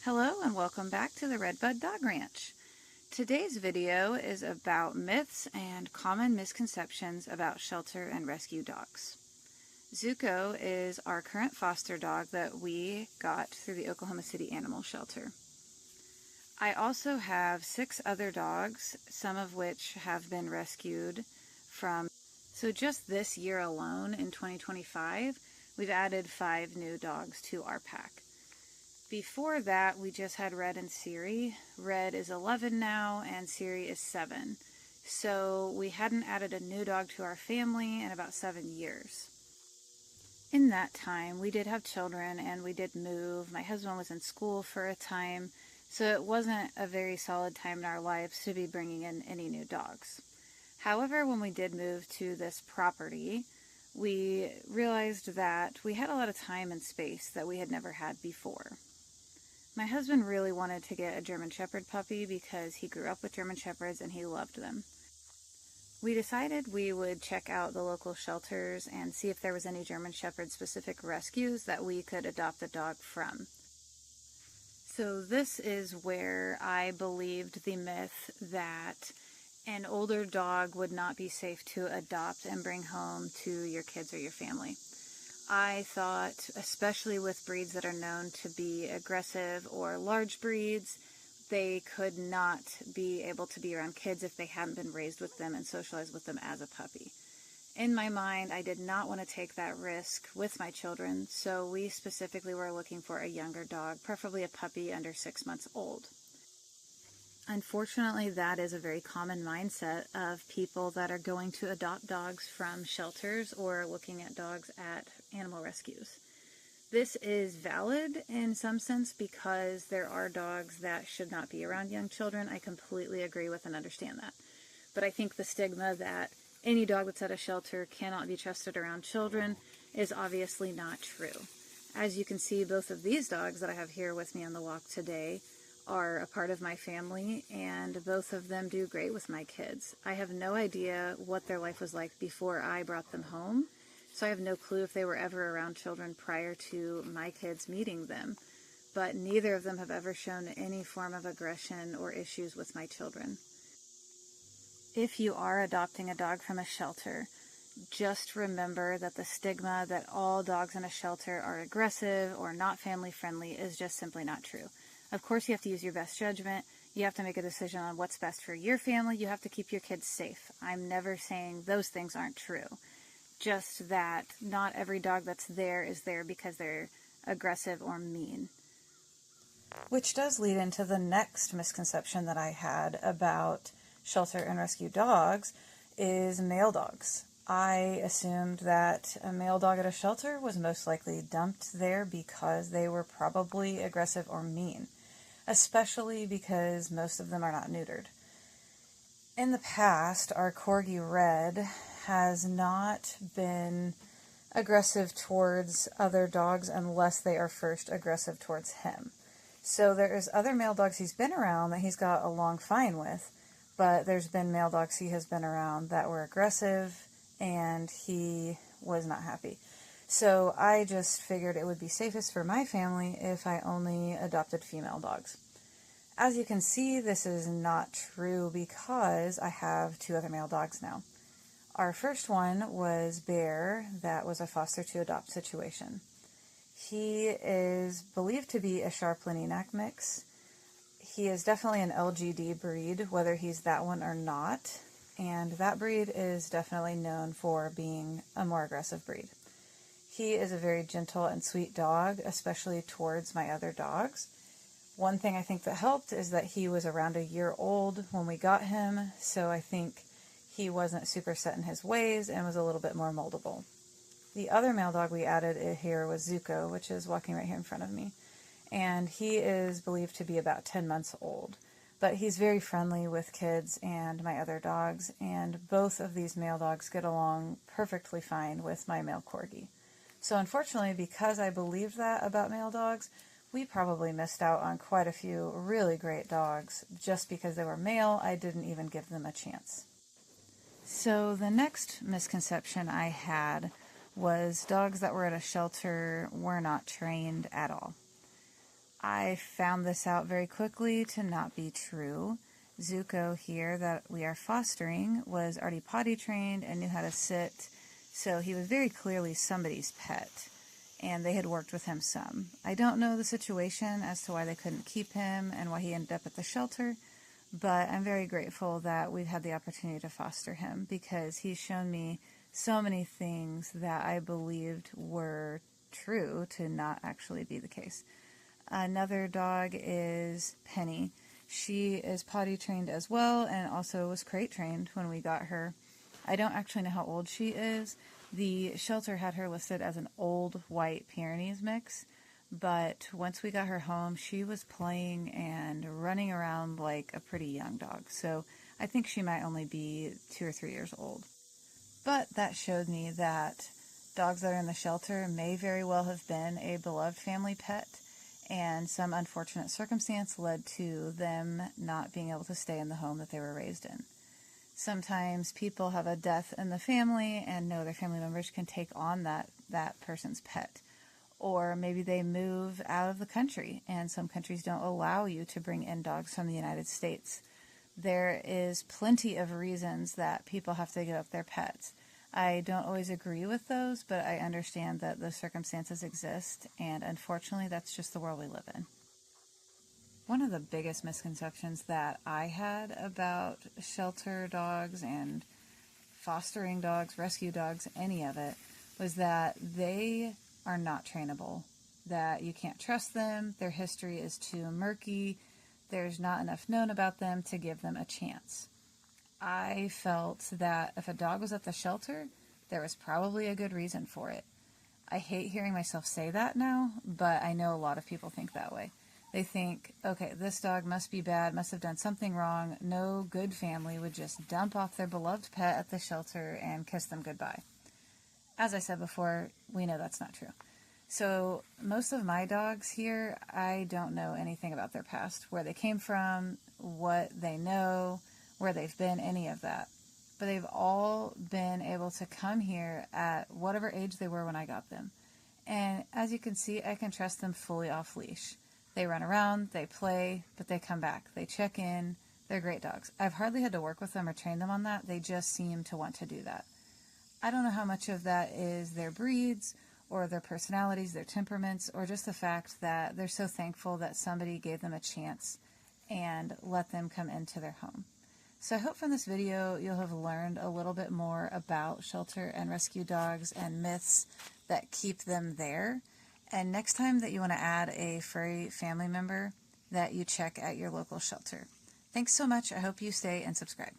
Hello and welcome back to the Redbud Dog Ranch. Today's video is about myths and common misconceptions about shelter and rescue dogs. Zuko is our current foster dog that we got through the Oklahoma City Animal Shelter. I also have 6 other dogs, some of which have been rescued from. So just this year alone, in 2025, we've added 5 new dogs to our pack. Before that, we just had Red and Siri. Red is 11 now, and Siri is 7. So we hadn't added a new dog to our family in about 7 years. In that time, we did have children, and we did move. My husband was in school for a time, so it wasn't a very solid time in our lives to be bringing in any new dogs. However, when we did move to this property, we realized that we had a lot of time and space that we had never had before. My husband really wanted to get a German Shepherd puppy because he grew up with German Shepherds and he loved them. We decided we would check out the local shelters and see if there was any German Shepherd specific rescues that we could adopt a dog from. So this is where I believed the myth that an older dog would not be safe to adopt and bring home to your kids or your family. I thought, especially with breeds that are known to be aggressive or large breeds, they could not be able to be around kids if they hadn't been raised with them and socialized with them as a puppy. In my mind, I did not want to take that risk with my children, so we specifically were looking for a younger dog, preferably a puppy under 6 months old. Unfortunately, that is a very common mindset of people that are going to adopt dogs from shelters or looking at dogs at animal rescues. This is valid in some sense because there are dogs that should not be around young children. I completely agree with and understand that. But I think the stigma that any dog that's at a shelter cannot be trusted around children is obviously not true. As you can see, both of these dogs that I have here with me on the walk today are a part of my family, and both of them do great with my kids. I have no idea what their life was like before I brought them home, so I have no clue if they were ever around children prior to my kids meeting them, but neither of them have ever shown any form of aggression or issues with my children. If you are adopting a dog from a shelter, just remember that the stigma that all dogs in a shelter are aggressive or not family friendly is just simply not true. Of course, you have to use your best judgment. You have to make a decision on what's best for your family. You have to keep your kids safe. I'm never saying those things aren't true. Just that not every dog that's there is there because they're aggressive or mean. Which does lead into the next misconception that I had about shelter and rescue dogs is male dogs. I assumed that a male dog at a shelter was most likely dumped there because they were probably aggressive or mean, especially because most of them are not neutered. In the past, our Corgi Red has not been aggressive towards other dogs unless they are first aggressive towards him. So there's other male dogs he's been around that he's got along fine with, but there's been male dogs he has been around that were aggressive and he was not happy. So I just figured it would be safest for my family if I only adopted female dogs. As you can see, this is not true because I have 2 other male dogs now. Our first one was Bear, that was a foster to adopt situation. He is believed to be a Sharp-Lineanac mix. He is definitely an LGD breed, whether he's that one or not, and that breed is definitely known for being a more aggressive breed. He is a very gentle and sweet dog, especially towards my other dogs. One thing I think that helped is that he was around a year old when we got him, so I think he wasn't super set in his ways and was a little bit more moldable. The other male dog we added here was Zuko, which is walking right here in front of me, and he is believed to be about 10 months old. But he's very friendly with kids and my other dogs, and both of these male dogs get along perfectly fine with my male Corgi. So unfortunately, because I believed that about male dogs, we probably missed out on quite a few really great dogs. Just because they were male, I didn't even give them a chance. So the next misconception I had was dogs that were at a shelter were not trained at all. I found this out very quickly to not be true. Zuko here that we are fostering was already potty trained and knew how to sit, so he was very clearly somebody's pet, and they had worked with him some. I don't know the situation as to why they couldn't keep him and why he ended up at the shelter, but I'm very grateful that we've had the opportunity to foster him because he's shown me so many things that I believed were true to not actually be the case. Another dog is Penny. She is potty trained as well and also was crate trained when we got her. I don't actually know how old she is. The shelter had her listed as an old white Pyrenees mix, but once we got her home, she was playing and running around like a pretty young dog. So I think she might only be 2 or 3 years old. But that showed me that dogs that are in the shelter may very well have been a beloved family pet, and some unfortunate circumstance led to them not being able to stay in the home that they were raised in. Sometimes people have a death in the family and know their family members can take on that person's pet. Or maybe they move out of the country, and some countries don't allow you to bring in dogs from the United States. There is plenty of reasons that people have to give up their pets. I don't always agree with those, but I understand that the circumstances exist, and unfortunately that's just the world we live in. One of the biggest misconceptions that I had about shelter dogs and fostering dogs, rescue dogs, any of it, was that they are not trainable, that you can't trust them, their history is too murky, there's not enough known about them to give them a chance. I felt that if a dog was at the shelter, there was probably a good reason for it. I hate hearing myself say that now, but I know a lot of people think that way. They think, okay, this dog must be bad, must have done something wrong. No good family would just dump off their beloved pet at the shelter and kiss them goodbye. As I said before, we know that's not true. So most of my dogs here, I don't know anything about their past, where they came from, what they know, where they've been, any of that. But they've all been able to come here at whatever age they were when I got them. And as you can see, I can trust them fully off leash. They run around, they play, but they come back. They check in. They're great dogs. I've hardly had to work with them or train them on that. They just seem to want to do that. I don't know how much of that is their breeds or their personalities, their temperaments, or just the fact that they're so thankful that somebody gave them a chance and let them come into their home. So I hope from this video you'll have learned a little bit more about shelter and rescue dogs and myths that keep them there. And next time that you want to add a furry family member, that you check at your local shelter. Thanks so much. I hope you stay and subscribe.